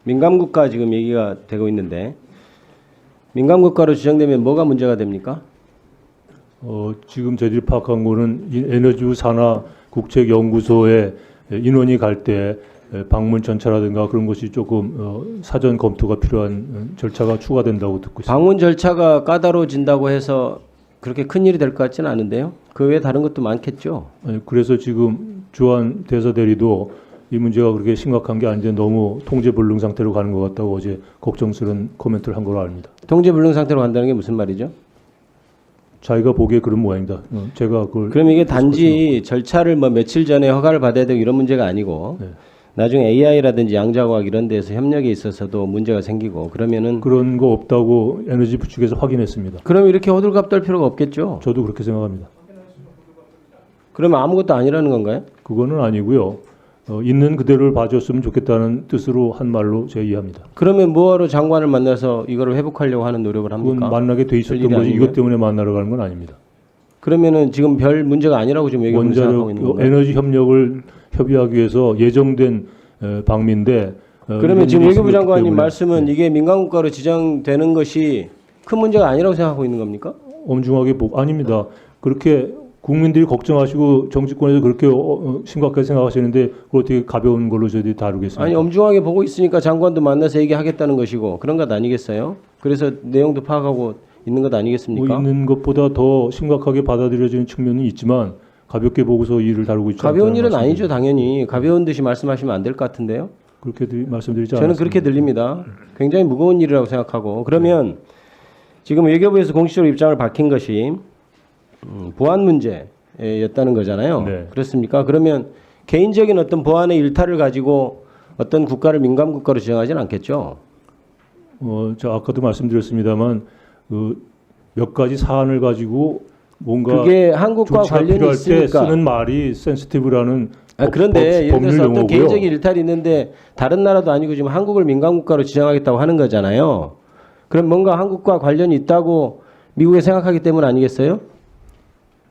민감국가 지금 얘기가 되고 있는데 민감국가로 지정되면 뭐가 문제가 됩니까? 지금 저희들이 파악한 거는 이 에너지부 산하 국책연구소에 인원이 갈 때 방문 전차라든가 그런 것이 조금 사전 검토가 필요한 절차가 추가된다고 듣고 있습니다. 방문 절차가 까다로워진다고 해서 그렇게 큰 일이 될 것 같지는 않은데요. 그 외에 다른 것도 많겠죠. 그래서 지금 주한 대사 대리도 이 문제가 그렇게 심각한 게 아닌데 너무 통제불능 상태로 가는 것 같다고 어제 걱정스러운 코멘트를 한 걸로 압니다. 통제불능 상태로 간다는 게 무슨 말이죠? 자기가 보기에 그런 모양이다. 제가 그걸 그럼 이게 단지 절차를 뭐 며칠 전에 허가를 받아야 되고 이런 문제가 아니고 네. 나중에 AI라든지 양자과학 이런 데서 협력에 있어서도 문제가 생기고 그러면은 그런 거 없다고 에너지부 측에서 확인했습니다. 그럼 이렇게 호들갑 떨 필요가 없겠죠. 저도 그렇게 생각합니다. 그러면 아무것도 아니라는 건가요? 그거는 아니고요. 있는 그대로를 봐줬으면 좋겠다는 뜻으로 한 말로 제가 이해합니다. 그러면 뭐하러 장관을 만나서 이거를 회복하려고 하는 노력을 합니까? 그건 만나게 돼 있었던 일이 거지 아니고요? 이것 때문에 만나러 가는 건 아닙니다. 그러면은 지금 별 문제가 아니라고 지금 얘기하고 있는 원자력 건가요? 에너지 협력을 협의하기 위해서 예정된 방미인데 그러면 지금 일이 외교부 있었기 장관님 때문에 말씀은 이게 민간국가로 지정되는 것이 큰 문제가 아니라고 생각하고 있는 겁니까? 엄중하게 아닙니다. 그렇게 국민들이 걱정하시고 정치권에서 그렇게 심각하게 생각하시는데 그걸 어떻게 가벼운 걸로 저희들이 다루겠습니까? 아니 엄중하게 보고 있으니까 장관도 만나서 얘기하겠다는 것이고 그런 것 아니겠어요? 그래서 내용도 파악하고 있는 것 아니겠습니까? 뭐 있는 것보다 더 심각하게 받아들여지는 측면이 있지만 가볍게 보고서 일을 다루고 있지 가벼운 않다는 일은 말씀입니다. 아니죠 당연히. 가벼운 듯이 말씀하시면 안 될 것 같은데요. 그렇게 말씀드리지 않았습니다. 저는 그렇게 들립니다. 굉장히 무거운 일이라고 생각하고 그러면 지금 외교부에서 공식적으로 입장을 밝힌 것이 보안 문제였다는 거잖아요. 네. 그렇습니까? 그러면 개인적인 어떤 보안의 일탈을 가지고 어떤 국가를 민감국가로 지정하지는 않겠죠. 저 아까도 말씀드렸습니다만 몇 가지 사안을 가지고 뭔가 그게 한국과 조치가 관련이 필요할 때 있으니까. 쓰는 말이 센시티브라는 그런데 예를 법률 들어서 어떤 용어고요. 개인적인 일탈이 있는데 다른 나라도 아니고 지금 한국을 민감국가로 지정하겠다고 하는 거잖아요. 그럼 뭔가 한국과 관련이 있다고 미국에 생각하기 때문 아니겠어요?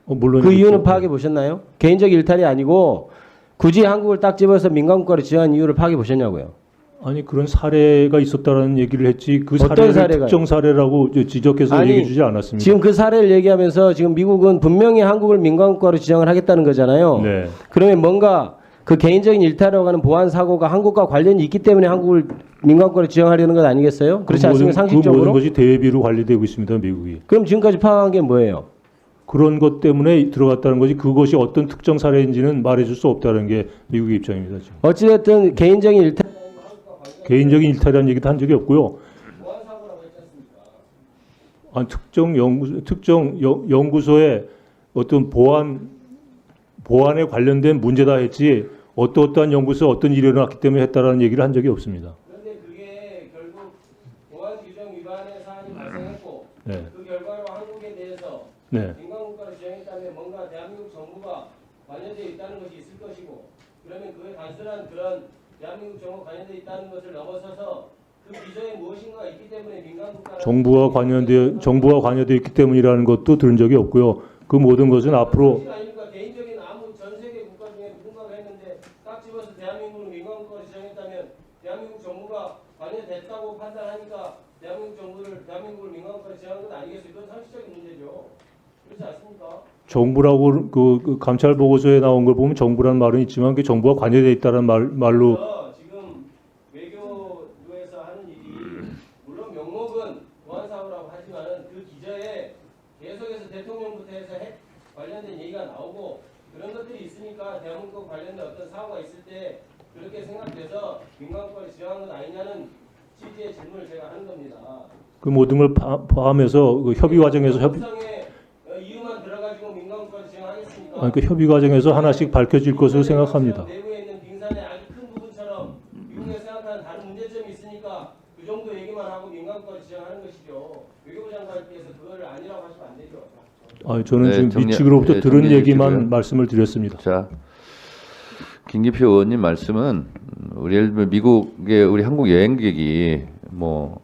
물론 그 이유는 있죠. 파악해 보셨나요? 개인적 일탈이 아니고 굳이 한국을 딱 집어서 민간국가로 지정한 이유를 파악해 보셨냐고요? 아니 그런 사례가 있었다라는 얘기를 했지 그 어떤 사례를 사례가요? 특정 사례라고 지적해서 아니, 얘기해 주지 않았습니다. 지금 그 사례를 얘기하면서 지금 미국은 분명히 한국을 민간국가로 지정을 하겠다는 거잖아요. 네. 그러면 뭔가 그 개인적인 일탈이라고 하는 보안 사고가 한국과 관련이 있기 때문에 한국을 민간국가로 지정하려는 것 아니겠어요? 그렇지 않습니까? 그 상식적으로? 모든 것이 대외비로 관리되고 있습니다. 미국이. 그럼 지금까지 파악한 게 뭐예요? 그런 것 때문에 들어갔다는 것이 그것이 어떤 특정 사례인지는 말해줄 수 없다는 게 미국의 입장입니다. 지금. 어찌됐든 개인적인 일탈 개인적인 일탈이라는 얘기도 한 적이 없고요. 특정 연구소의 어떤 보안에 관련된 문제다 했지 어떠한 연구소 어떤 일이 일어났기 때문에 했다라는 얘기를 한 적이 없습니다. 그런데 그게 결국 보안 규정 위반의 사안이 발생했고 네. 그 결과로 한국에 대해서 네. 민간국가로 지정했다면 뭔가 대한민국 정부가 관여되어 있다는 것이 있을 것이고 그러면 그게 단순한 그런 대한민국 정부 관여되어 있다는 것을 넘어서서 그 비전에 무엇인가가 있기 때문에 민간국가 정부가 관여되어 있기 때문이라는 것도 들은 적이 없고요. 그 모든 것은 앞으로 아닙니까? 개인적인 아무 전 세계 국가 중에 누군가가 했는데 딱 집어서 대한민국을 민간국가로 지정했다면 대한민국 정부가 관여됐다고 판단하니까 대한민국을 민간국가로 지정한 건 아니겠어요? 그건 상식적인 문제죠. 그렇지 않습니까? 정부라고 그 감찰 보고서에 나온 걸 보면 정부라는 말은 있지만 그 정부가 관여되어 있다는 말로 그래서 지금 외교부에서 하는 일이 물론 명목은 보안 사고라고 하지만은 그 기저에 계속해서 대통령부터 해서 관련된 얘기가 나오고 그런 것들이 있으니까 대한민국 관련된 어떤 사고가 있을 때 그렇게 생각돼서 민간국가를 지정한 건 아니냐는 취지의 질문을 제가 하는 겁니다. 그 모든 걸 포함해서 그 협의 과정에서 법상의 이유만 들어가지고 민간국가를 지정하겠습니까? 그 협의 과정에서 하나씩 밝혀질 것으로 생각합니다. 내부에 있는 빙산의 아주 큰 부분처럼 미국에서 생각하는 다른 문제점이 있으니까 그 정도 얘기만 하고 민간국가를 지정하는 것이죠. 외교부 장관께서 그거를 아니라고 하시면 안 되죠. 저는 네, 지금 미측으로부터 네, 들은 정리해 얘기만 주시고요. 말씀을 드렸습니다. 자, 김기표 의원님 말씀은 예를 들면 미국의 우리 한국 여행객이 뭐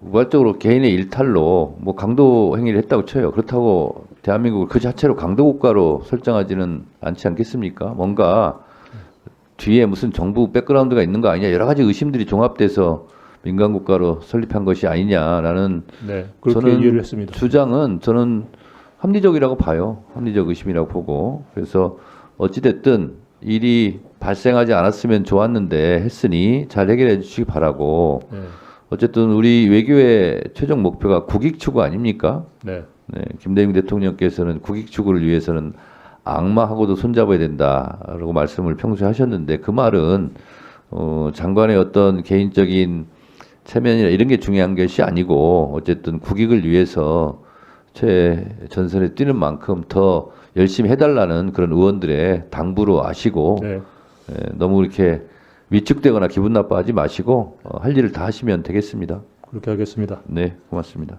우발적으로 개인의 일탈로 뭐 강도 행위를 했다고 쳐요. 그렇다고 대한민국을 그 자체로 강도 국가로 설정하지는 않지 않겠습니까? 뭔가 뒤에 무슨 정부 백그라운드가 있는 거 아니냐 여러 가지 의심들이 종합돼서 민간 국가로 설립한 것이 아니냐라는 네, 그렇게 저는 이해를 했습니다. 주장은 저는 합리적이라고 봐요. 합리적 의심이라고 보고 그래서 어찌 됐든 일이 발생하지 않았으면 좋았는데 했으니 잘 해결해 주시기 바라고 네, 어쨌든 우리 외교의 최종 목표가 국익 추구 아닙니까? 네, 네, 김대중 대통령께서는 국익 추구를 위해서는 악마하고도 손잡아야 된다라고 말씀을 평소에 하셨는데 그 말은 장관의 어떤 개인적인 체면이나 이런 게 중요한 것이 아니고 어쨌든 국익을 위해서 최전선에 뛰는 만큼 더 열심히 해달라는 그런 의원들의 당부로 아시고 네. 너무 이렇게 위축되거나 기분 나빠하지 마시고 할 일을 다 하시면 되겠습니다. 그렇게 하겠습니다. 네, 고맙습니다.